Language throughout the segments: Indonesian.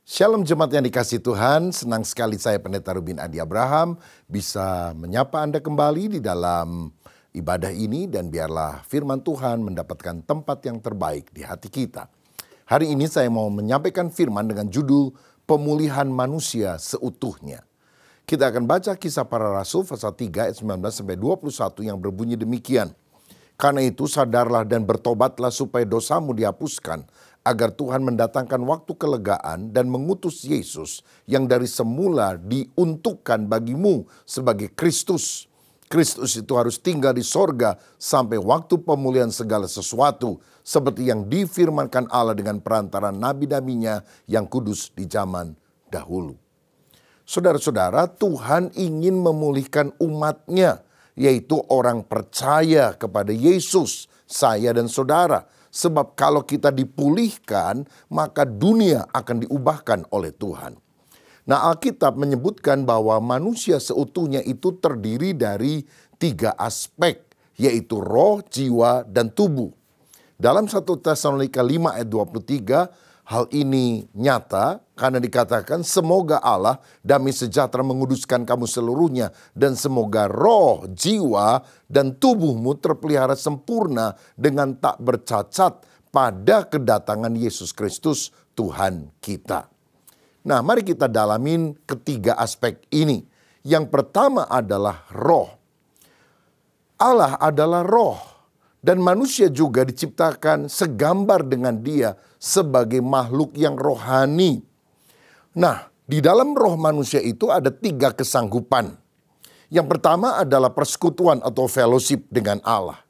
Shalom jemaat yang dikasihi Tuhan, senang sekali saya Pendeta Rubin Adi Abraham bisa menyapa Anda kembali di dalam ibadah ini dan biarlah firman Tuhan mendapatkan tempat yang terbaik di hati kita. Hari ini saya mau menyampaikan firman dengan judul Pemulihan Manusia Seutuhnya. Kita akan baca Kisah Para Rasul pasal 3 ayat 19-21 yang berbunyi demikian. Karena itu sadarlah dan bertobatlah supaya dosamu dihapuskan, agar Tuhan mendatangkan waktu kelegaan dan mengutus Yesus yang dari semula diuntukkan bagimu sebagai Kristus. Kristus itu harus tinggal di sorga sampai waktu pemulihan segala sesuatu, seperti yang difirmankan Allah dengan perantara nabi-nabinya yang kudus di zaman dahulu. Saudara-saudara, Tuhan ingin memulihkan umatnya, yaitu orang percaya kepada Yesus, saya dan saudara. Sebab kalau kita dipulihkan, maka dunia akan diubahkan oleh Tuhan. Nah, Alkitab menyebutkan bahwa manusia seutuhnya itu terdiri dari 3 aspek, yaitu roh, jiwa, dan tubuh. Dalam 1 Tesalonika 5 ayat 23, hal ini nyata karena dikatakan semoga Allah damai sejahtera menguduskan kamu seluruhnya dan semoga roh, jiwa, dan tubuhmu terpelihara sempurna dengan tak bercacat pada kedatangan Yesus Kristus Tuhan kita. Nah, mari kita dalamin ketiga aspek ini. Yang pertama adalah roh. Allah adalah roh. Dan manusia juga diciptakan segambar dengan dia sebagai makhluk yang rohani. Nah, di dalam roh manusia itu ada 3 kesanggupan. Yang pertama adalah persekutuan atau fellowship dengan Allah.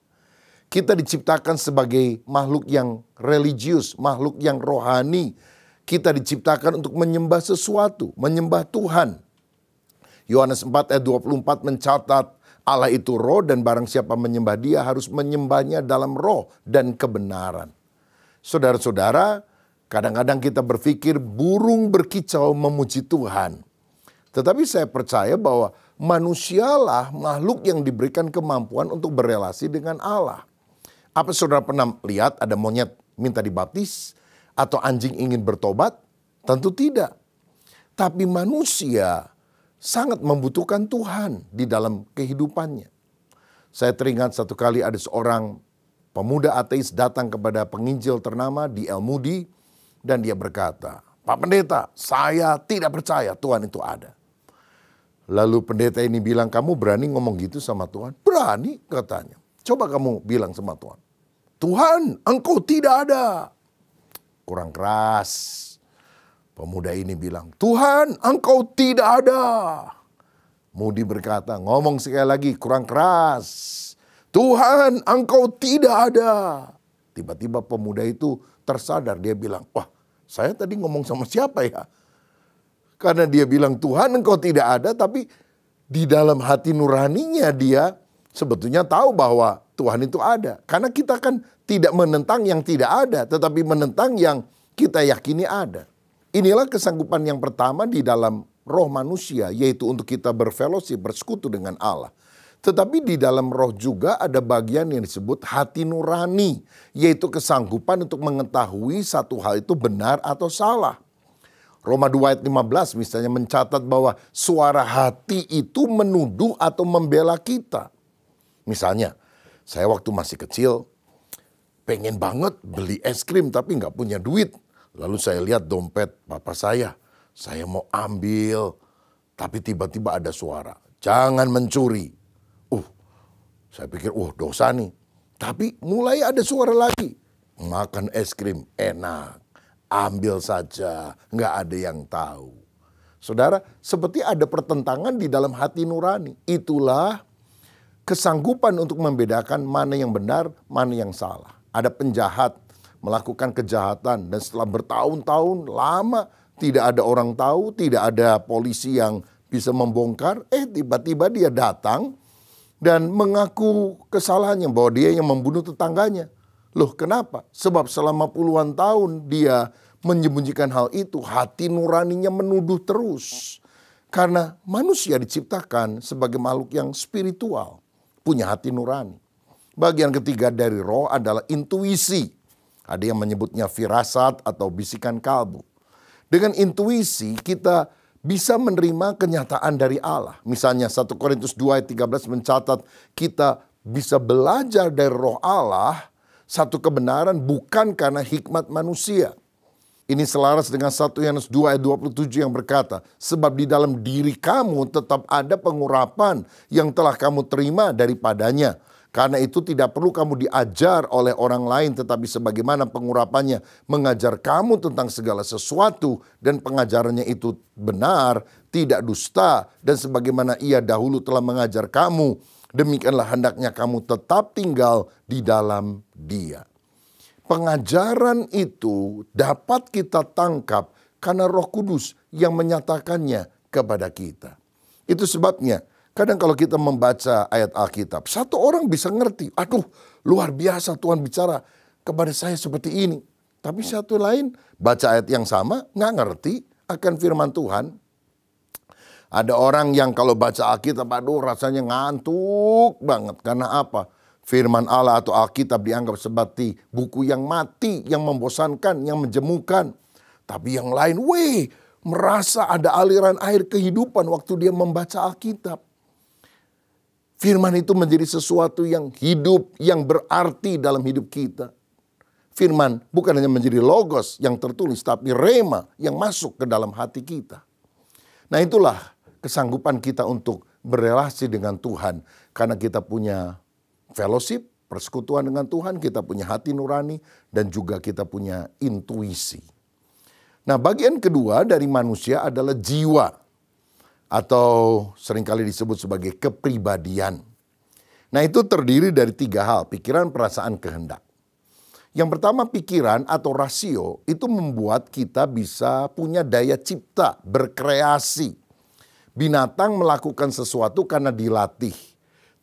Kita diciptakan sebagai makhluk yang religius, makhluk yang rohani. Kita diciptakan untuk menyembah sesuatu, menyembah Tuhan. Yohanes 4 ayat 24 mencatat, Allah itu roh dan barang siapa menyembah dia harus menyembahnya dalam roh dan kebenaran. Saudara-saudara, kadang-kadang kita berpikir burung berkicau memuji Tuhan. Tetapi saya percaya bahwa manusialah makhluk yang diberikan kemampuan untuk berelasi dengan Allah. Apa saudara pernah lihat ada monyet minta dibaptis atau anjing ingin bertobat? Tentu tidak. Tapi manusia sangat membutuhkan Tuhan di dalam kehidupannya. Saya teringat satu kali ada seorang pemuda ateis datang kepada penginjil ternama di El Moody dan dia berkata, "Pak Pendeta, saya tidak percaya Tuhan itu ada." Lalu pendeta ini bilang, "Kamu berani ngomong gitu sama Tuhan?" "Berani," katanya. "Coba kamu bilang sama Tuhan, Tuhan, Engkau tidak ada." Kurang keras. Pemuda ini bilang, "Tuhan, Engkau tidak ada." Moody berkata, "Ngomong sekali lagi, kurang keras. Tuhan, Engkau tidak ada." Tiba-tiba pemuda itu tersadar, dia bilang, "Wah, saya tadi ngomong sama siapa ya?" Karena dia bilang, "Tuhan, Engkau tidak ada," tapi di dalam hati nuraninya dia sebetulnya tahu bahwa Tuhan itu ada. Karena kita kan tidak menentang yang tidak ada, tetapi menentang yang kita yakini ada. Inilah kesanggupan yang pertama di dalam roh manusia, yaitu untuk kita berfellowship, bersekutu dengan Allah. Tetapi di dalam roh juga ada bagian yang disebut hati nurani, yaitu kesanggupan untuk mengetahui satu hal itu benar atau salah. Roma 2 ayat 15 misalnya mencatat bahwa suara hati itu menuduh atau membela kita. Misalnya, saya waktu masih kecil pengen banget beli es krim tapi nggak punya duit. Lalu saya lihat dompet papa saya mau ambil, tapi tiba-tiba ada suara, "Jangan mencuri." Saya pikir, dosa nih. Tapi mulai ada suara lagi, "Makan es krim enak, ambil saja, nggak ada yang tahu." Saudara, seperti ada pertentangan di dalam hati nurani. Itulah kesanggupan untuk membedakan mana yang benar, mana yang salah. Ada penjahat melakukan kejahatan dan setelah bertahun-tahun lama tidak ada orang tahu, tidak ada polisi yang bisa membongkar, tiba-tiba dia datang dan mengaku kesalahannya bahwa dia yang membunuh tetangganya. Loh, kenapa? Sebab selama puluhan tahun dia menyembunyikan hal itu, hati nuraninya menuduh terus. Karena manusia diciptakan sebagai makhluk yang spiritual, punya hati nurani. Bagian ketiga dari roh adalah intuisi. Ada yang menyebutnya firasat atau bisikan kalbu. Dengan intuisi kita bisa menerima kenyataan dari Allah. Misalnya 1 Korintus 2 ayat 13 mencatat kita bisa belajar dari Roh Allah satu kebenaran bukan karena hikmat manusia. Ini selaras dengan 1 Yohanes 2 ayat 27 yang berkata, sebab di dalam diri kamu tetap ada pengurapan yang telah kamu terima daripadanya. Karena itu tidak perlu kamu diajar oleh orang lain, tetapi sebagaimana pengurapannya mengajar kamu tentang segala sesuatu dan pengajarannya itu benar, tidak dusta, dan sebagaimana ia dahulu telah mengajar kamu, demikianlah hendaknya kamu tetap tinggal di dalam Dia. Pengajaran itu dapat kita tangkap karena Roh Kudus yang menyatakannya kepada kita. Itu sebabnya kadang kalau kita membaca ayat Alkitab, satu orang bisa ngerti, aduh luar biasa Tuhan bicara kepada saya seperti ini. Tapi satu lain baca ayat yang sama nggak ngerti akan firman Tuhan. Ada orang yang kalau baca Alkitab, aduh rasanya ngantuk banget. Karena apa? Firman Allah atau Alkitab dianggap seperti buku yang mati, yang membosankan, yang menjemukan. Tapi yang lain, merasa ada aliran air kehidupan waktu dia membaca Alkitab. Firman itu menjadi sesuatu yang hidup, yang berarti dalam hidup kita. Firman bukan hanya menjadi logos yang tertulis, tapi rema yang masuk ke dalam hati kita. Nah itulah kesanggupan kita untuk berelasi dengan Tuhan. Karena kita punya fellowship, persekutuan dengan Tuhan, kita punya hati nurani, dan juga kita punya intuisi. Nah, bagian kedua dari manusia adalah jiwa, atau seringkali disebut sebagai kepribadian. Nah, itu terdiri dari 3 hal, pikiran, perasaan, kehendak. Yang pertama, pikiran atau rasio, itu membuat kita bisa punya daya cipta, berkreasi. Binatang melakukan sesuatu karena dilatih.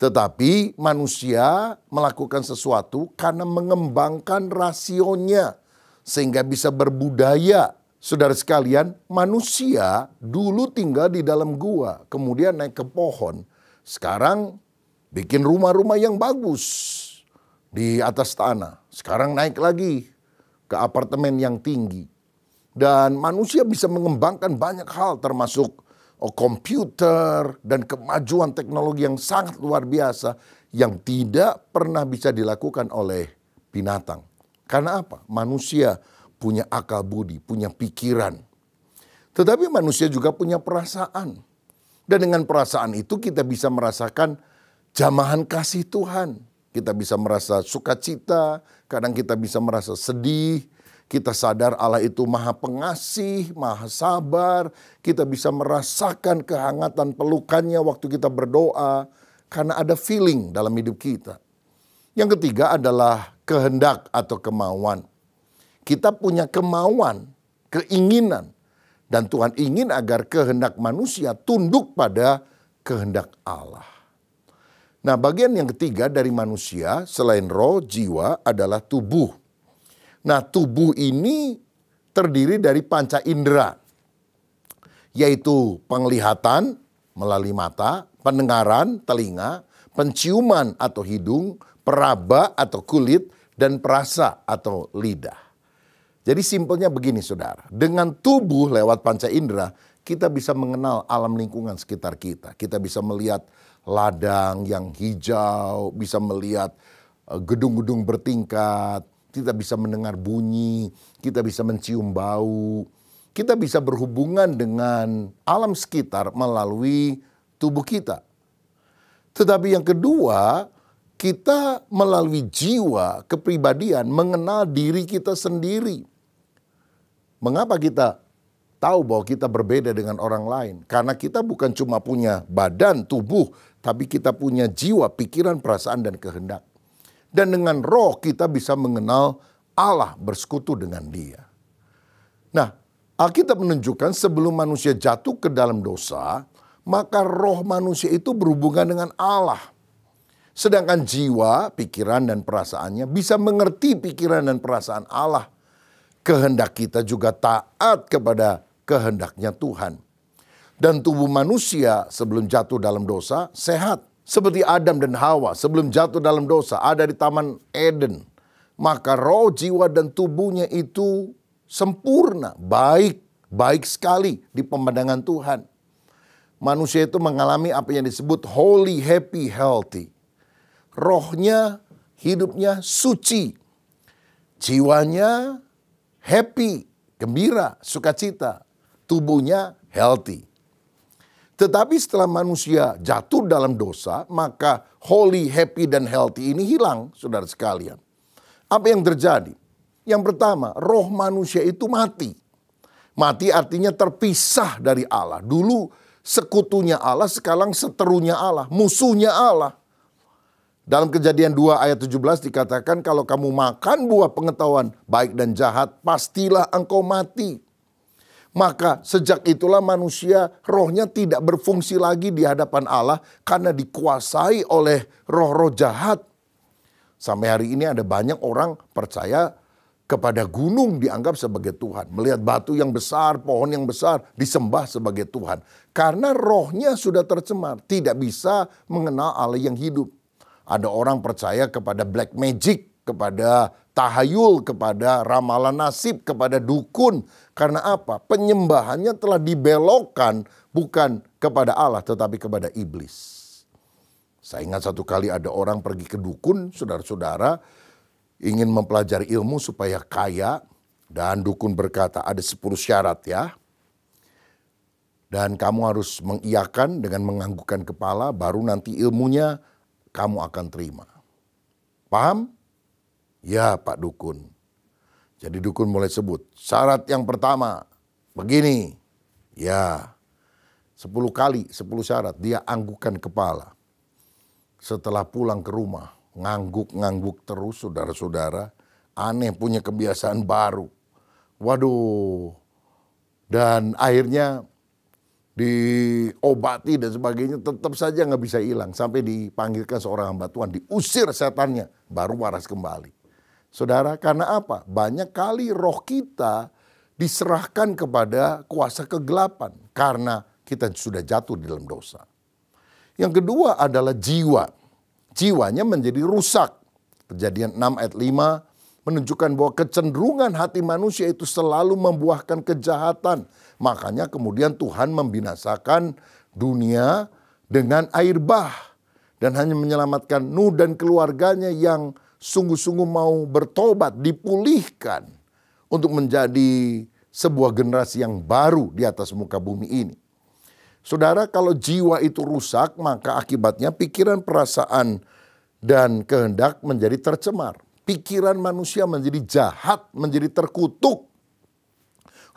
Tetapi manusia melakukan sesuatu karena mengembangkan rasionya sehingga bisa berbudaya. Saudara sekalian, manusia dulu tinggal di dalam gua, kemudian naik ke pohon. Sekarang bikin rumah-rumah yang bagus di atas tanah. Sekarang naik lagi ke apartemen yang tinggi. Dan manusia bisa mengembangkan banyak hal termasuk komputer dan kemajuan teknologi yang sangat luar biasa yang tidak pernah bisa dilakukan oleh binatang. Karena apa? Manusia punya akal budi, punya pikiran. Tetapi manusia juga punya perasaan. Dan dengan perasaan itu kita bisa merasakan jamahan kasih Tuhan. Kita bisa merasa sukacita, kadang kita bisa merasa sedih. Kita sadar Allah itu maha pengasih, maha sabar. Kita bisa merasakan kehangatan pelukannya waktu kita berdoa. Karena ada feeling dalam hidup kita. Yang ketiga adalah kehendak atau kemauan. Kita punya kemauan, keinginan. Dan Tuhan ingin agar kehendak manusia tunduk pada kehendak Allah. Nah, bagian yang ketiga dari manusia selain roh, jiwa adalah tubuh. Nah, tubuh ini terdiri dari panca indera, yaitu penglihatan melalui mata, pendengaran, telinga, penciuman atau hidung, peraba atau kulit, dan perasa atau lidah. Jadi simpelnya begini saudara, dengan tubuh lewat panca indera, kita bisa mengenal alam lingkungan sekitar kita. Kita bisa melihat ladang yang hijau, bisa melihat gedung-gedung bertingkat, kita bisa mendengar bunyi, kita bisa mencium bau, kita bisa berhubungan dengan alam sekitar melalui tubuh kita. Tetapi yang kedua, kita melalui jiwa, kepribadian, mengenal diri kita sendiri. Mengapa kita tahu bahwa kita berbeda dengan orang lain? Karena kita bukan cuma punya badan, tubuh, tapi kita punya jiwa, pikiran, perasaan, dan kehendak. Dan dengan roh kita bisa mengenal Allah, bersekutu dengan Dia. Nah, Alkitab menunjukkan sebelum manusia jatuh ke dalam dosa, maka roh manusia itu berhubungan dengan Allah. Sedangkan jiwa, pikiran, dan perasaannya bisa mengerti pikiran dan perasaan Allah. Kehendak kita juga taat kepada kehendaknya Tuhan. Dan tubuh manusia sebelum jatuh dalam dosa sehat. Seperti Adam dan Hawa sebelum jatuh dalam dosa ada di Taman Eden. Maka roh, jiwa, dan tubuhnya itu sempurna, baik, baik sekali di pemandangan Tuhan. Manusia itu mengalami apa yang disebut holy, happy, healthy. Rohnya, hidupnya suci. Jiwanya happy, gembira, sukacita. Tubuhnya healthy. Tetapi setelah manusia jatuh dalam dosa, maka holy, happy, dan healthy ini hilang, saudara sekalian. Apa yang terjadi? Yang pertama, roh manusia itu mati. Mati artinya terpisah dari Allah. Dulu sekutunya Allah, sekarang seterunya Allah, musuhnya Allah. Dalam Kejadian 2 ayat 17 dikatakan, kalau kamu makan buah pengetahuan baik dan jahat, pastilah engkau mati. Maka sejak itulah manusia rohnya tidak berfungsi lagi di hadapan Allah karena dikuasai oleh roh-roh jahat. Sampai hari ini ada banyak orang percaya kepada gunung dianggap sebagai Tuhan. Melihat batu yang besar, pohon yang besar disembah sebagai Tuhan. Karena rohnya sudah tercemar, tidak bisa mengenal Allah yang hidup. Ada orang percaya kepada black magic, kepada tahayul, kepada ramalan nasib, kepada dukun. Karena apa? Penyembahannya telah dibelokkan bukan kepada Allah tetapi kepada iblis. Saya ingat satu kali ada orang pergi ke dukun, saudara-saudara, ingin mempelajari ilmu supaya kaya. Dan dukun berkata ada 10 syarat ya. Dan kamu harus mengiyakan dengan menganggukkan kepala, baru nanti ilmunya kamu akan terima. Paham? Ya Pak Dukun. Jadi dukun mulai sebut, syarat yang pertama begini. Ya, 10 kali, 10 syarat dia anggukan kepala. Setelah pulang ke rumah, ngangguk-ngangguk terus saudara-saudara. Aneh, punya kebiasaan baru. Waduh. Dan akhirnya diobati dan sebagainya, tetap saja nggak bisa hilang. Sampai dipanggilkan seorang hamba Tuhan, diusir setannya, baru waras kembali. Saudara, karena apa? Banyak kali roh kita diserahkan kepada kuasa kegelapan. Karena kita sudah jatuh di dalam dosa. Yang kedua adalah jiwa. Jiwanya menjadi rusak. Kejadian 6 ayat 5 menunjukkan bahwa kecenderungan hati manusia itu selalu membuahkan kejahatan. Makanya kemudian Tuhan membinasakan dunia dengan air bah. Dan hanya menyelamatkan Nuh dan keluarganya yang sungguh-sungguh mau bertobat, dipulihkan untuk menjadi sebuah generasi yang baru di atas muka bumi ini. Saudara, kalau jiwa itu rusak, maka akibatnya pikiran, perasaan, dan kehendak menjadi tercemar. Pikiran manusia menjadi jahat, menjadi terkutuk.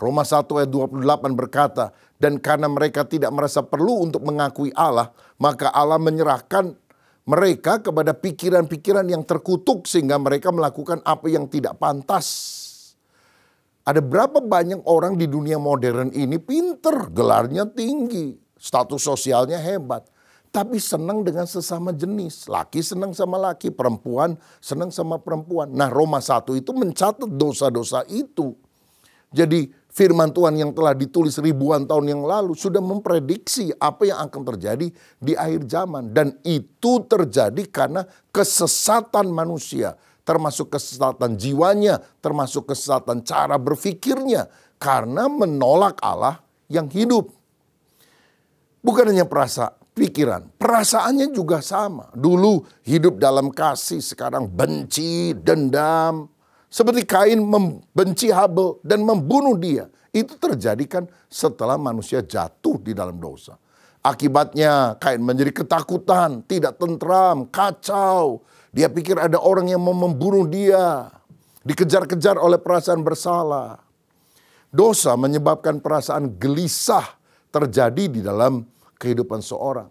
Roma 1 ayat 28 berkata, dan karena mereka tidak merasa perlu untuk mengakui Allah, maka Allah menyerahkan mereka kepada pikiran-pikiran yang terkutuk sehingga mereka melakukan apa yang tidak pantas. Ada berapa banyak orang di dunia modern ini pinter, gelarnya tinggi, status sosialnya hebat. Tapi senang dengan sesama jenis. Laki senang sama laki, perempuan senang sama perempuan. Nah, Roma 1 itu mencatat dosa-dosa itu. Jadi firman Tuhan yang telah ditulis ribuan tahun yang lalu sudah memprediksi apa yang akan terjadi di akhir zaman. Dan itu terjadi karena kesesatan manusia. Termasuk kesesatan jiwanya, termasuk kesesatan cara berfikirnya. Karena menolak Allah yang hidup. Bukan hanya pikiran, perasaannya juga sama. Dulu hidup dalam kasih, sekarang benci, dendam. Seperti Kain membenci Habel dan membunuh dia. Itu terjadi kan setelah manusia jatuh di dalam dosa. Akibatnya Kain menjadi ketakutan, tidak tentram, kacau. Dia pikir ada orang yang mau membunuh dia. Dikejar-kejar oleh perasaan bersalah. Dosa menyebabkan perasaan gelisah terjadi di dalam kehidupan seorang.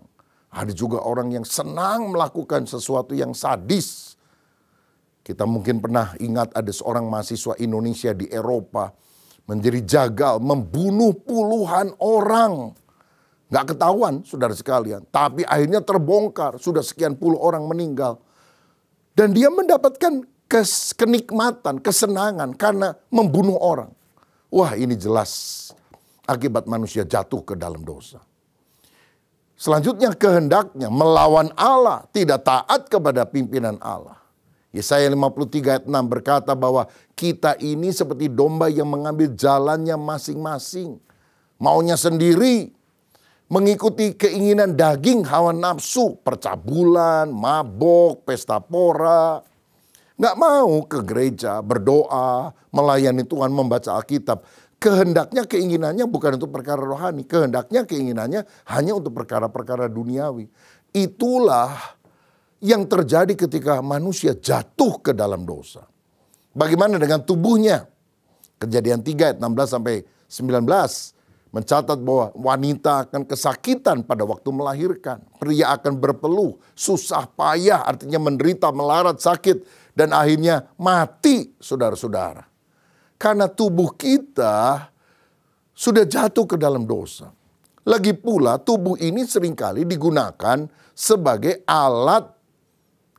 Ada juga orang yang senang melakukan sesuatu yang sadis. Kita mungkin pernah ingat ada seorang mahasiswa Indonesia di Eropa menjadi jagal, membunuh puluhan orang. Nggak ketahuan, saudara sekalian. Tapi akhirnya terbongkar, sudah sekian puluh orang meninggal. Dan dia mendapatkan kenikmatan, kesenangan karena membunuh orang. Wah, ini jelas akibat manusia jatuh ke dalam dosa. Selanjutnya kehendaknya melawan Allah, tidak taat kepada pimpinan Allah. Yesaya 53 ayat 6 berkata bahwa kita ini seperti domba yang mengambil jalannya masing-masing. Maunya sendiri, mengikuti keinginan daging, hawa nafsu, percabulan, mabok, pesta pora. Nggak mau ke gereja, berdoa, melayani Tuhan, membaca Alkitab. Kehendaknya, keinginannya bukan untuk perkara rohani. Kehendaknya, keinginannya hanya untuk perkara-perkara duniawi. Itulah yang terjadi ketika manusia jatuh ke dalam dosa. Bagaimana dengan tubuhnya? Kejadian 3 ayat 16 sampai 19 mencatat bahwa wanita akan kesakitan pada waktu melahirkan. Pria akan berpeluh, susah payah, artinya menderita, melarat, sakit, dan akhirnya mati, saudara-saudara. Karena tubuh kita sudah jatuh ke dalam dosa. Lagi pula tubuh ini seringkali digunakan sebagai alat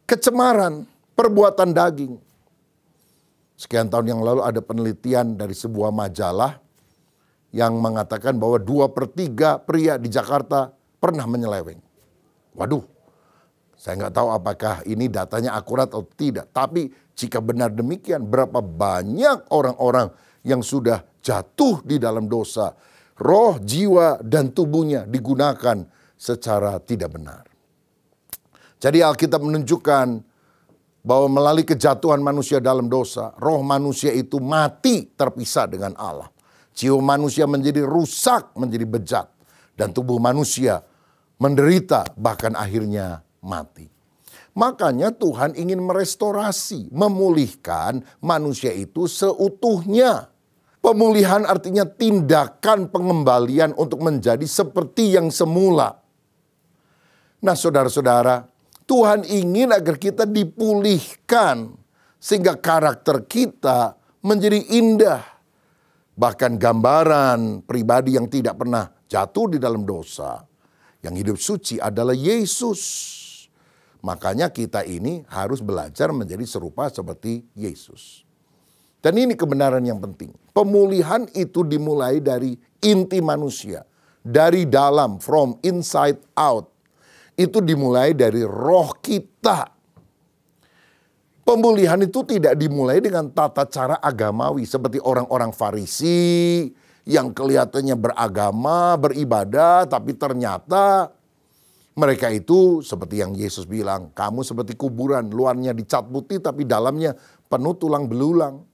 kecemaran, perbuatan daging. Sekian tahun yang lalu ada penelitian dari sebuah majalah yang mengatakan bahwa 2/3 pria di Jakarta pernah menyeleweng. Waduh, saya nggak tahu apakah ini datanya akurat atau tidak. Tapi jika benar demikian, berapa banyak orang-orang yang sudah jatuh di dalam dosa. Roh, jiwa, dan tubuhnya digunakan secara tidak benar. Jadi Alkitab menunjukkan bahwa melalui kejatuhan manusia dalam dosa, roh manusia itu mati terpisah dengan Allah. Jiwa manusia menjadi rusak, menjadi bejat. Dan tubuh manusia menderita, bahkan akhirnya mati. Makanya Tuhan ingin merestorasi, memulihkan manusia itu seutuhnya. Pemulihan artinya tindakan pengembalian untuk menjadi seperti yang semula. Nah, saudara-saudara, Tuhan ingin agar kita dipulihkan sehingga karakter kita menjadi indah. Bahkan gambaran pribadi yang tidak pernah jatuh di dalam dosa, yang hidup suci adalah Yesus. Makanya kita ini harus belajar menjadi serupa seperti Yesus. Dan ini kebenaran yang penting. Pemulihan itu dimulai dari inti manusia. Dari dalam, from inside out. Itu dimulai dari roh kita. Pemulihan itu tidak dimulai dengan tata cara agamawi. Seperti orang-orang Farisi yang kelihatannya beragama, beribadah. Tapi ternyata mereka itu seperti yang Yesus bilang. Kamu seperti kuburan, luarnya dicat putih tapi dalamnya penuh tulang belulang.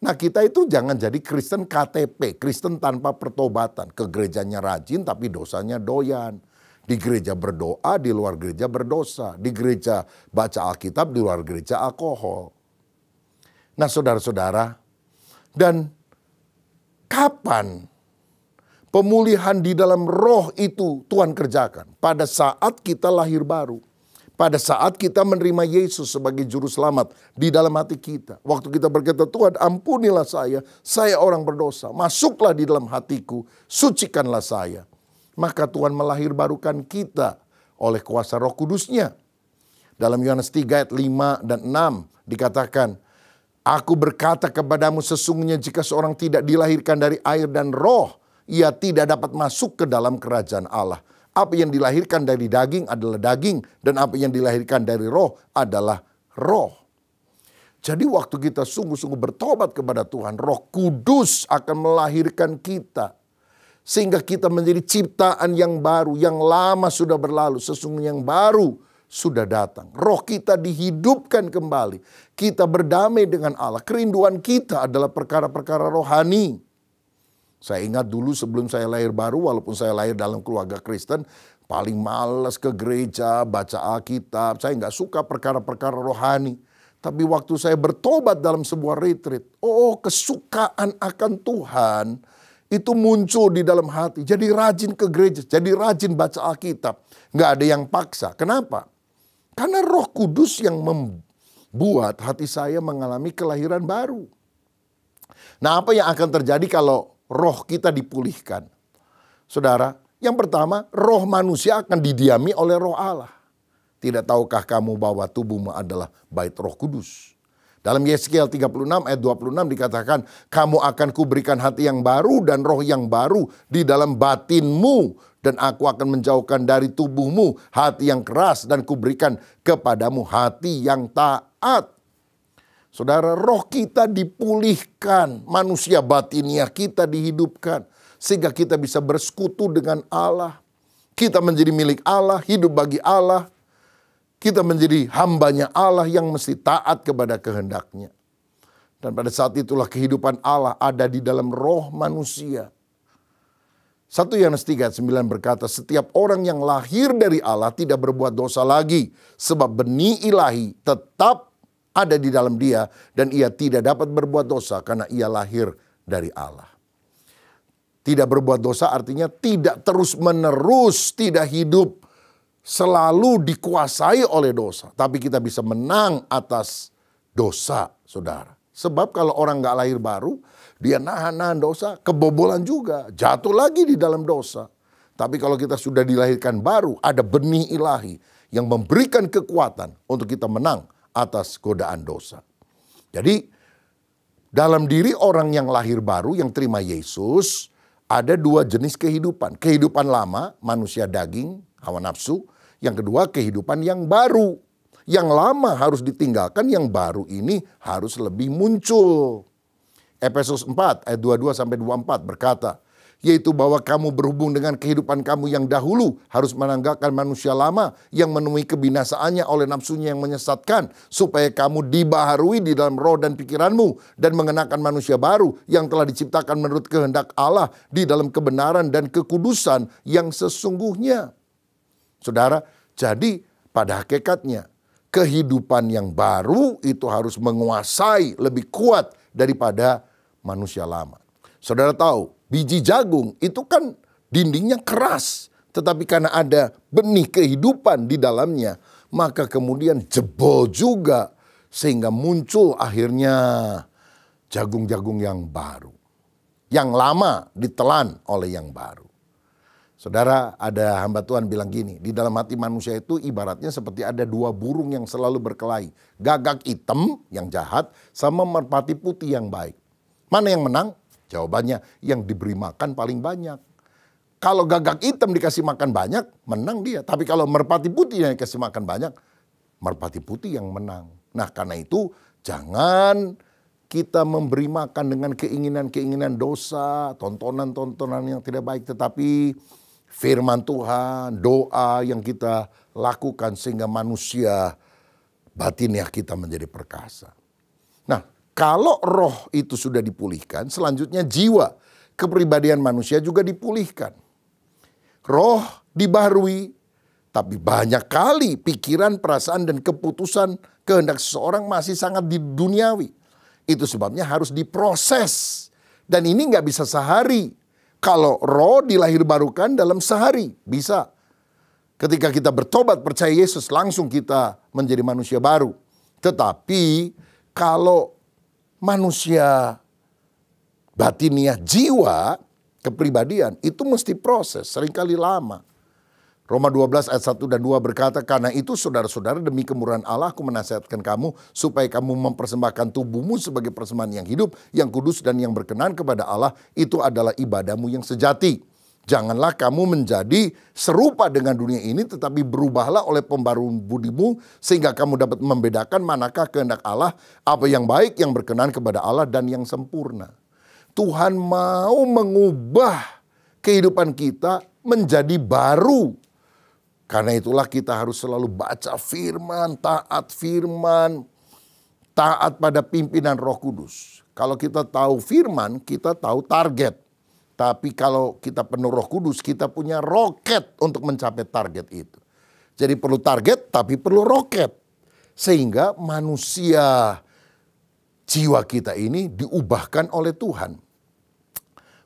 Nah, kita itu jangan jadi Kristen KTP. Kristen tanpa pertobatan. Ke gerejanya rajin tapi dosanya doyan. Di gereja berdoa, di luar gereja berdosa. Di gereja baca Alkitab, di luar gereja alkohol. Nah, saudara-saudara, dan kapan pemulihan di dalam roh itu Tuhan kerjakan? Pada saat kita lahir baru. Pada saat kita menerima Yesus sebagai juru selamat di dalam hati kita. Waktu kita berkata, Tuhan ampunilah saya orang berdosa. Masuklah di dalam hatiku, sucikanlah saya. Maka Tuhan melahirbarukan kita oleh kuasa Roh Kudus-Nya. Dalam Yohanes 3 ayat 5 dan 6 dikatakan, Aku berkata kepadamu sesungguhnya jika seorang tidak dilahirkan dari air dan roh, ia tidak dapat masuk ke dalam kerajaan Allah. Apa yang dilahirkan dari daging adalah daging, dan apa yang dilahirkan dari roh adalah roh. Jadi waktu kita sungguh-sungguh bertobat kepada Tuhan, Roh Kudus akan melahirkan kita. Sehingga kita menjadi ciptaan yang baru, yang lama sudah berlalu, sesungguhnya yang baru sudah datang. Roh kita dihidupkan kembali. Kita berdamai dengan Allah. Kerinduan kita adalah perkara-perkara rohani. Saya ingat dulu sebelum saya lahir baru, walaupun saya lahir dalam keluarga Kristen, paling malas ke gereja, baca Alkitab. Saya nggak suka perkara-perkara rohani. Tapi waktu saya bertobat dalam sebuah retreat, kesukaan akan Tuhan itu muncul di dalam hati. Jadi rajin ke gereja, jadi rajin baca Alkitab. Nggak ada yang paksa. Kenapa? Karena Roh Kudus yang membuat hati saya mengalami kelahiran baru. Nah, apa yang akan terjadi kalau roh kita dipulihkan? Saudara, yang pertama, roh manusia akan didiami oleh roh Allah. Tidak tahukah kamu bahwa tubuhmu adalah bait Roh Kudus? Dalam Yeskiel 36 ayat 26 dikatakan, kamu akan kuberikan hati yang baru dan roh yang baru di dalam batinmu. Dan aku akan menjauhkan dari tubuhmu hati yang keras dan kuberikan kepadamu hati yang taat. Saudara, roh kita dipulihkan, manusia batiniah kita dihidupkan, sehingga kita bisa bersekutu dengan Allah. Kita menjadi milik Allah, hidup bagi Allah. Kita menjadi hambanya Allah yang mesti taat kepada kehendaknya. Dan pada saat itulah kehidupan Allah ada di dalam roh manusia. 1 Yohanes 3:9 berkata, setiap orang yang lahir dari Allah tidak berbuat dosa lagi, sebab benih ilahi tetap ada di dalam dia, dan ia tidak dapat berbuat dosa karena ia lahir dari Allah. Tidak berbuat dosa artinya tidak terus-menerus, tidak hidup selalu dikuasai oleh dosa. Tapi kita bisa menang atas dosa, saudara. Sebab kalau orang nggak lahir baru, dia nahan dosa, kebobolan juga, jatuh lagi di dalam dosa. Tapi kalau kita sudah dilahirkan baru, ada benih ilahi yang memberikan kekuatan untuk kita menang atas godaan dosa. Jadi dalam diri orang yang lahir baru, yang terima Yesus, ada dua jenis kehidupan. Kehidupan lama, manusia daging, hawa nafsu. Yang kedua, kehidupan yang baru. Yang lama harus ditinggalkan, yang baru ini harus lebih muncul. Efesus 4 ayat 22-24 berkata, yaitu bahwa kamu berhubung dengan kehidupan kamu yang dahulu harus menanggalkan manusia lama yang menemui kebinasaannya oleh nafsunya yang menyesatkan, supaya kamu dibaharui di dalam roh dan pikiranmu dan mengenakan manusia baru yang telah diciptakan menurut kehendak Allah di dalam kebenaran dan kekudusan yang sesungguhnya. Saudara, jadi pada hakikatnya kehidupan yang baru itu harus menguasai lebih kuat daripada manusia lama. Saudara tahu, biji jagung itu kan dindingnya keras. Tetapi karena ada benih kehidupan di dalamnya, maka kemudian jebol juga. Sehingga muncul akhirnya jagung-jagung yang baru. Yang lama ditelan oleh yang baru. Saudara, ada hamba Tuhan bilang gini, di dalam hati manusia itu ibaratnya seperti ada dua burung yang selalu berkelahi. Gagak hitam yang jahat sama merpati putih yang baik. Mana yang menang? Jawabannya yang diberi makan paling banyak. Kalau gagak hitam dikasih makan banyak, menang dia. Tapi kalau merpati putih yang dikasih makan banyak, merpati putih yang menang. Nah karena itu jangan kita memberi makan dengan keinginan-keinginan dosa, tontonan-tontonan yang tidak baik. Tetapi firman Tuhan, doa yang kita lakukan sehingga manusia batiniah kita menjadi perkasa. Nah, kalau roh itu sudah dipulihkan, selanjutnya jiwa, kepribadian manusia juga dipulihkan. Roh dibaharui, tapi banyak kali pikiran, perasaan, dan keputusan kehendak seseorang masih sangat duniawi. Itu sebabnya harus diproses. Dan ini nggak bisa sehari. Kalau roh dilahirbarukan dalam sehari, bisa. Ketika kita bertobat percaya Yesus, langsung kita menjadi manusia baru. Tetapi kalau manusia batiniah, jiwa, kepribadian, itu mesti proses, seringkali lama. Roma 12 ayat 1 dan 2 berkata, karena itu saudara-saudara demi kemurahan Allah aku menasihatkan kamu supaya kamu mempersembahkan tubuhmu sebagai persembahan yang hidup, yang kudus dan yang berkenan kepada Allah. Itu adalah ibadahmu yang sejati. Janganlah kamu menjadi serupa dengan dunia ini, tetapi berubahlah oleh pembaruan budimu sehingga kamu dapat membedakan manakah kehendak Allah, apa yang baik, yang berkenan kepada Allah dan yang sempurna. Tuhan mau mengubah kehidupan kita menjadi baru. Karena itulah kita harus selalu baca firman, taat pada pimpinan Roh Kudus. Kalau kita tahu firman, kita tahu target. Tapi kalau kita penuh Roh Kudus, kita punya roket untuk mencapai target itu. Jadi perlu target, tapi perlu roket. Sehingga manusia, jiwa kita ini diubahkan oleh Tuhan.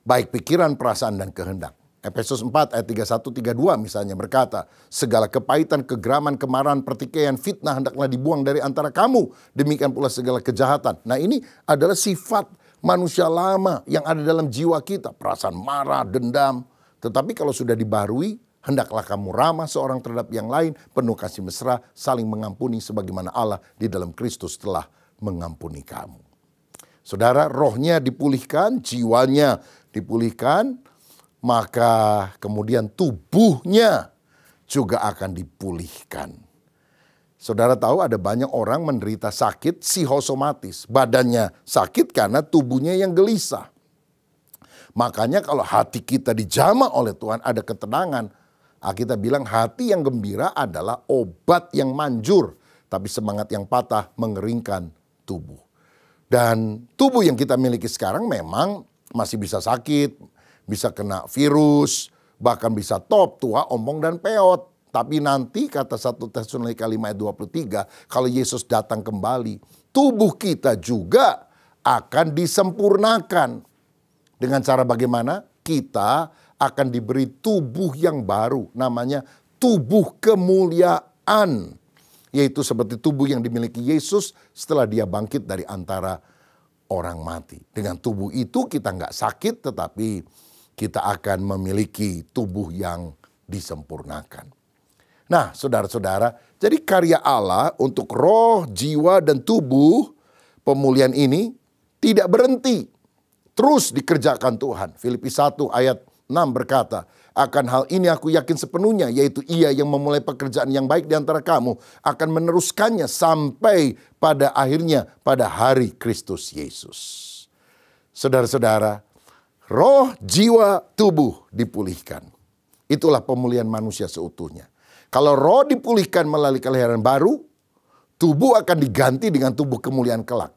Baik pikiran, perasaan, dan kehendak. Efesus 4 ayat 31-32 misalnya berkata, segala kepahitan, kegeraman, kemarahan, pertikaian, fitnah hendaklah dibuang dari antara kamu. Demikian pula segala kejahatan. Nah ini adalah sifat manusia lama yang ada dalam jiwa kita. Perasaan marah, dendam. Tetapi kalau sudah dibaharui, hendaklah kamu ramah seorang terhadap yang lain, penuh kasih mesra, saling mengampuni sebagaimana Allah di dalam Kristus telah mengampuni kamu. Saudara, rohnya dipulihkan, jiwanya dipulihkan, maka kemudian tubuhnya juga akan dipulihkan. Saudara tahu ada banyak orang menderita sakit psikosomatis. Badannya sakit karena tubuhnya yang gelisah. Makanya kalau hati kita dijamah oleh Tuhan ada ketenangan. Kita bilang hati yang gembira adalah obat yang manjur. Tapi semangat yang patah mengeringkan tubuh. Dan tubuh yang kita miliki sekarang memang masih bisa sakit. Bisa kena virus. Bahkan bisa top, tua, ompong, dan peot. Tapi nanti kata 1 Tesalonika 5 ayat 23, kalau Yesus datang kembali, tubuh kita juga akan disempurnakan. Dengan cara bagaimana? Kita akan diberi tubuh yang baru, namanya tubuh kemuliaan. Yaitu seperti tubuh yang dimiliki Yesus setelah dia bangkit dari antara orang mati. Dengan tubuh itu kita nggak sakit, tetapi kita akan memiliki tubuh yang disempurnakan. Nah, saudara-saudara, jadi karya Allah untuk roh, jiwa, dan tubuh pemulihan ini tidak berhenti. Terus dikerjakan Tuhan. Filipi 1 ayat 6 berkata, akan hal ini aku yakin sepenuhnya, yaitu Ia yang memulai pekerjaan yang baik di antara kamu akan meneruskannya sampai pada akhirnya pada hari Kristus Yesus. Saudara-saudara, roh, jiwa, tubuh dipulihkan. Itulah pemulihan manusia seutuhnya. Kalau roh dipulihkan melalui kelahiran baru, tubuh akan diganti dengan tubuh kemuliaan kelak.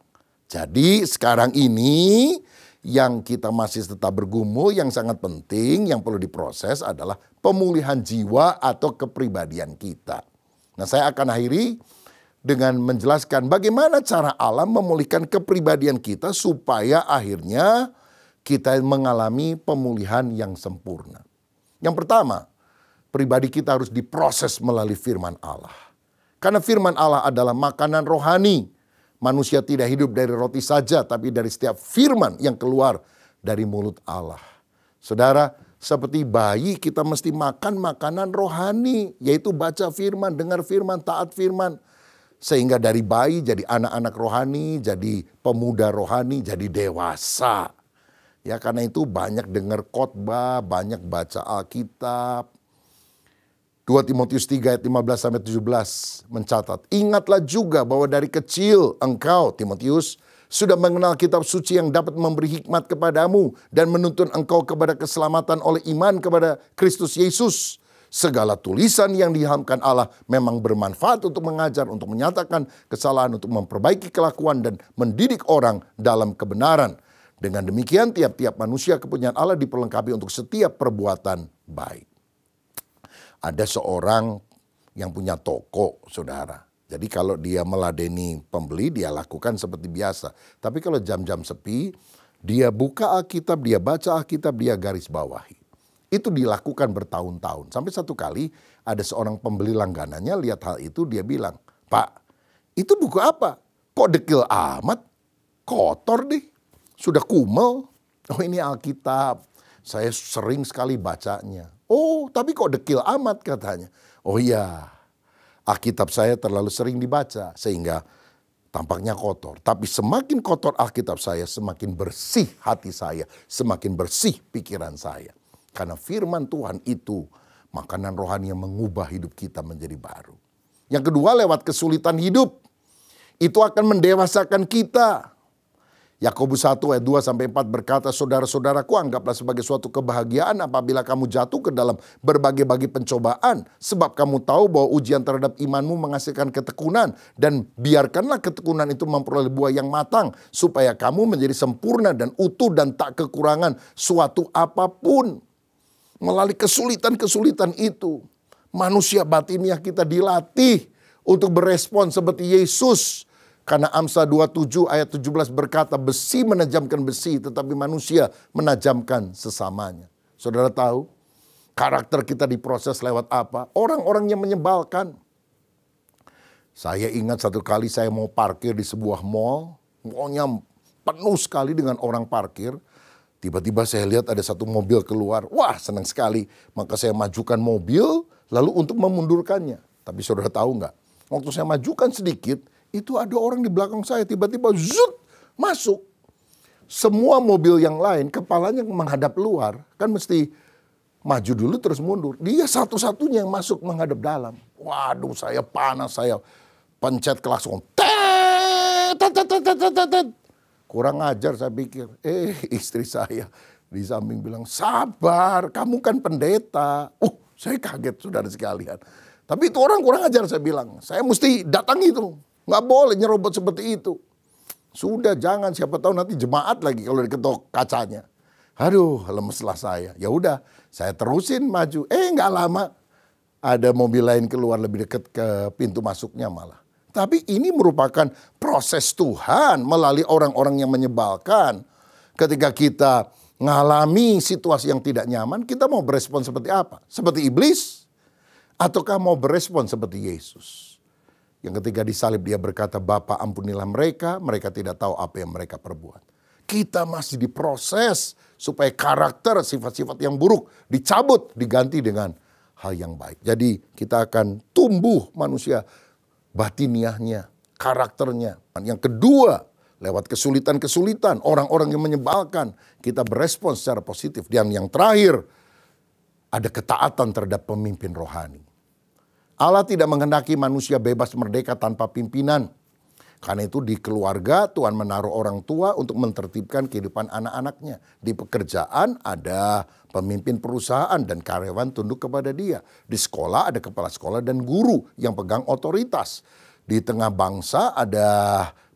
Jadi sekarang ini yang kita masih tetap bergumul, yang sangat penting, yang perlu diproses adalah pemulihan jiwa atau kepribadian kita. Nah, saya akan akhiri dengan menjelaskan bagaimana cara Allah memulihkan kepribadian kita supaya akhirnya kita mengalami pemulihan yang sempurna. Yang pertama, pribadi kita harus diproses melalui firman Allah. Karena firman Allah adalah makanan rohani. Manusia tidak hidup dari roti saja, tapi dari setiap firman yang keluar dari mulut Allah. Saudara, seperti bayi kita mesti makan makanan rohani, yaitu baca firman, dengar firman, taat firman. Sehingga dari bayi jadi anak-anak rohani, jadi pemuda rohani, jadi dewasa. Ya, karena itu banyak dengar khotbah, banyak baca Alkitab. 2 Timotius 3 ayat 15-17 mencatat, ingatlah juga bahwa dari kecil engkau, Timotius, sudah mengenal kitab suci yang dapat memberi hikmat kepadamu dan menuntun engkau kepada keselamatan oleh iman kepada Kristus Yesus. Segala tulisan yang diilhamkan Allah memang bermanfaat untuk mengajar, untuk menyatakan kesalahan, untuk memperbaiki kelakuan dan mendidik orang dalam kebenaran. Dengan demikian tiap-tiap manusia kepunyaan Allah diperlengkapi untuk setiap perbuatan baik. Ada seorang yang punya toko, saudara. Jadi kalau dia meladeni pembeli, dia lakukan seperti biasa. Tapi kalau jam-jam sepi, dia buka Alkitab, dia baca Alkitab, dia garis bawahi. Itu dilakukan bertahun-tahun. Sampai satu kali ada seorang pembeli langganannya lihat hal itu, dia bilang, Pak, itu buku apa? Kok dekil amat? Kotor deh. Sudah kumel. Oh, ini Alkitab. Saya sering sekali bacanya. Oh, tapi kok dekil amat katanya. Oh iya, Alkitab saya terlalu sering dibaca sehingga tampaknya kotor. Tapi semakin kotor Alkitab saya, semakin bersih hati saya, semakin bersih pikiran saya. Karena firman Tuhan itu makanan rohani yang mengubah hidup kita menjadi baru. Yang kedua, lewat kesulitan hidup. Itu akan mendewasakan kita. Yakobus 1 ayat 2-4 berkata, saudara-saudaraku, anggaplah sebagai suatu kebahagiaan apabila kamu jatuh ke dalam berbagai-bagai pencobaan. Sebab kamu tahu bahwa ujian terhadap imanmu menghasilkan ketekunan. Dan biarkanlah ketekunan itu memperoleh buah yang matang. Supaya kamu menjadi sempurna dan utuh dan tak kekurangan suatu apapun. Melalui kesulitan-kesulitan itu, manusia batiniah kita dilatih untuk berespon seperti Yesus. Karena Amsal 27 ayat 17 berkata, besi menajamkan besi, tetapi manusia menajamkan sesamanya. Saudara tahu, karakter kita diproses lewat apa? Orang-orang yang menyebalkan. Saya ingat satu kali saya mau parkir di sebuah mall. Mallnya penuh sekali dengan orang parkir. Tiba-tiba saya lihat ada satu mobil keluar. Wah, senang sekali. Maka saya majukan mobil, lalu untuk memundurkannya. Tapi saudara tahu nggak? Waktu saya majukan sedikit, itu ada orang di belakang saya tiba-tiba zut masuk. Semua mobil yang lain kepalanya menghadap luar. Kan mesti maju dulu terus mundur. Dia satu-satunya yang masuk menghadap dalam. Waduh, saya panas, saya pencet klakson. Tet, tet, tet, tet, tet, tet, tet. Kurang ajar saya pikir. Istri saya di samping bilang, sabar, kamu kan pendeta. Saya kaget saudara sekalian. Tapi itu orang kurang ajar saya bilang. Saya mesti datang itu. Nggak boleh nyerobot seperti itu. Sudah jangan, siapa tahu nanti jemaat lagi kalau diketok kacanya. Aduh, lemeslah saya. Ya udah, saya terusin maju. Nggak lama ada mobil lain keluar lebih dekat ke pintu masuknya malah. Tapi ini merupakan proses Tuhan melalui orang-orang yang menyebalkan. Ketika kita ngalami situasi yang tidak nyaman, kita mau berespon seperti apa? Seperti iblis? Ataukah mau berespon seperti Yesus? Yang ketika disalib dia berkata, Bapa ampunilah mereka, mereka tidak tahu apa yang mereka perbuat. Kita masih diproses supaya karakter, sifat-sifat yang buruk dicabut, diganti dengan hal yang baik. Jadi kita akan tumbuh manusia batiniahnya, karakternya. Yang kedua, lewat kesulitan-kesulitan, orang-orang yang menyebalkan, kita berespon secara positif. Dan yang terakhir, ada ketaatan terhadap pemimpin rohani. Allah tidak menghendaki manusia bebas merdeka tanpa pimpinan. Karena itu di keluarga Tuhan menaruh orang tua untuk mentertibkan kehidupan anak-anaknya. Di pekerjaan ada pemimpin perusahaan dan karyawan tunduk kepada dia. Di sekolah ada kepala sekolah dan guru yang pegang otoritas. Di tengah bangsa ada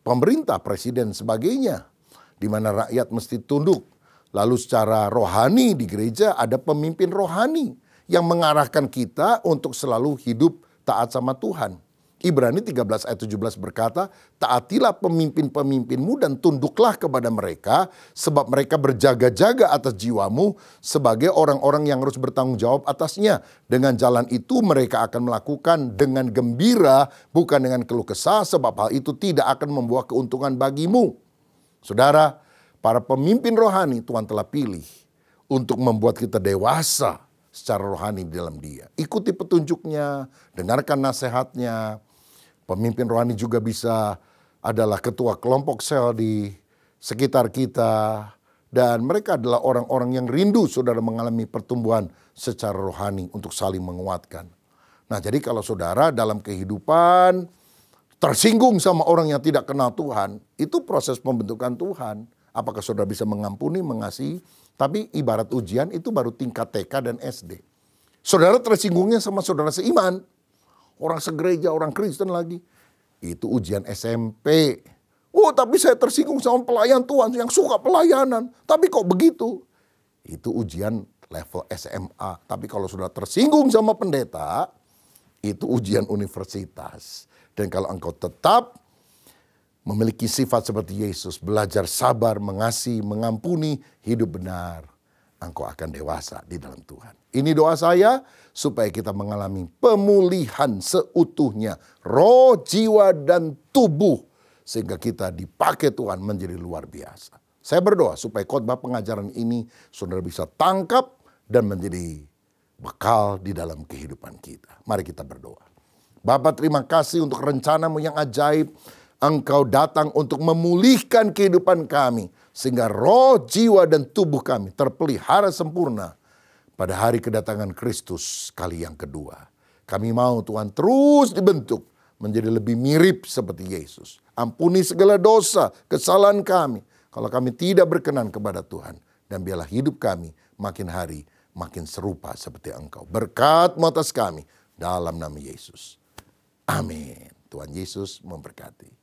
pemerintah, presiden, sebagainya. Di mana rakyat mesti tunduk. Lalu secara rohani di gereja ada pemimpin rohani yang mengarahkan kita untuk selalu hidup taat sama Tuhan. Ibrani 13 ayat 17 berkata, taatilah pemimpin-pemimpinmu dan tunduklah kepada mereka, sebab mereka berjaga-jaga atas jiwamu sebagai orang-orang yang harus bertanggung jawab atasnya. Dengan jalan itu mereka akan melakukan dengan gembira, bukan dengan keluh kesah, sebab hal itu tidak akan membawa keuntungan bagimu. Saudara, para pemimpin rohani Tuhan telah pilih untuk membuat kita dewasa secara rohani di dalam dia. Ikuti petunjuknya, dengarkan nasihatnya. Pemimpin rohani juga bisa adalah ketua kelompok sel di sekitar kita. Dan mereka adalah orang-orang yang rindu saudara mengalami pertumbuhan secara rohani untuk saling menguatkan. Nah, jadi kalau saudara dalam kehidupan tersinggung sama orang yang tidak kenal Tuhan, itu proses pembentukan Tuhan. Apakah saudara bisa mengampuni, mengasihi? Tapi ibarat ujian itu baru tingkat TK dan SD. Saudara tersinggungnya sama saudara seiman. Orang segereja, orang Kristen lagi. Itu ujian SMP. Tapi saya tersinggung sama pelayan Tuhan yang suka pelayanan. Tapi kok begitu? Itu ujian level SMA. Tapi kalau sudah tersinggung sama pendeta, itu ujian universitas. Dan kalau engkau tetap memiliki sifat seperti Yesus, belajar sabar, mengasihi, mengampuni, hidup benar, engkau akan dewasa di dalam Tuhan. Ini doa saya supaya kita mengalami pemulihan seutuhnya, roh, jiwa, dan tubuh, sehingga kita dipakai Tuhan menjadi luar biasa. Saya berdoa supaya khotbah pengajaran ini saudara bisa tangkap dan menjadi bekal di dalam kehidupan kita. Mari kita berdoa. Bapa, terima kasih untuk rencanamu yang ajaib. Engkau datang untuk memulihkan kehidupan kami, sehingga roh, jiwa, dan tubuh kami terpelihara sempurna pada hari kedatangan Kristus kali yang kedua. Kami mau Tuhan terus dibentuk menjadi lebih mirip seperti Yesus. Ampuni segala dosa, kesalahan kami kalau kami tidak berkenan kepada Tuhan. Dan biarlah hidup kami makin hari makin serupa seperti Engkau. Berkat-Mu atas kami dalam nama Yesus. Amin. Tuhan Yesus memberkati.